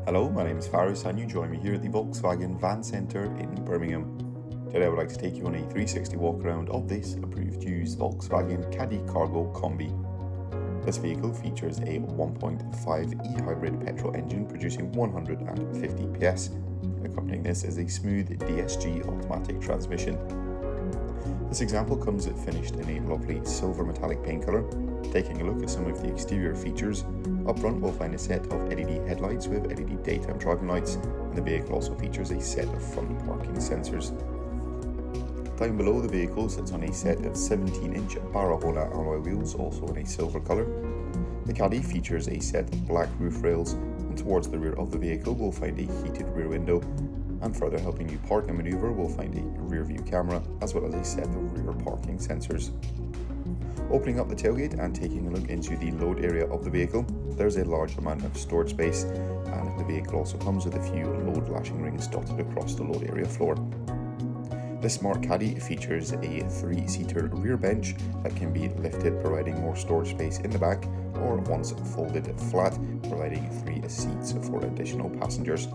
Hello, my name is Faris and you join me here at the Volkswagen Van Centre in Birmingham. Today I would like to take you on a 360 walk around of this approved used Volkswagen Caddy Cargo Kombi. This vehicle features a 1.5 eHybrid petrol engine producing 150 PS. Accompanying this is a smooth DSG automatic transmission. This example comes finished in a lovely silver metallic paint colour. Taking a look at some of the exterior features, up front we'll find a set of LED headlights with LED daytime driving lights, and the vehicle also features a set of front parking sensors. Down below the vehicle sits on a set of 17-inch Barahola alloy wheels, also in a silver colour. The Caddy features a set of black roof rails, and towards the rear of the vehicle we'll find a heated rear window, and further helping you park and manoeuvre we'll find a rear view camera as well as a set of rear parking sensors. Opening up the tailgate and taking a look into the load area of the vehicle, there's a large amount of storage space, and the vehicle also comes with a few load lashing rings dotted across the load area floor. This smart Caddy features a 3-seater rear bench that can be lifted, providing more storage space in the back, or once folded flat, providing 3 seats for additional passengers.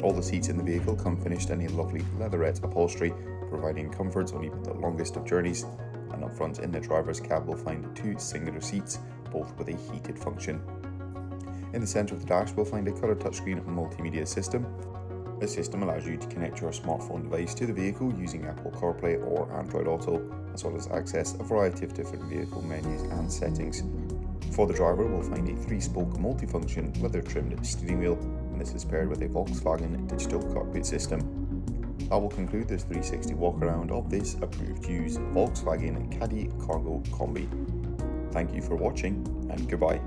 All the seats in the vehicle come finished in a lovely leatherette upholstery, providing comfort on even the longest of journeys. And up front in the driver's cab we'll find 2 singular seats, both with a heated function. In the centre of the dash we'll find a colour touchscreen multimedia system. This system allows you to connect your smartphone device to the vehicle using Apple CarPlay or Android Auto, as well as access a variety of different vehicle menus and settings. For the driver we'll find a 3-spoke multifunction leather-trimmed steering wheel, and this is paired with a Volkswagen digital cockpit system. That will conclude this 360 walk around of this approved used Volkswagen Caddy Cargo Kombi. Thank you for watching and goodbye.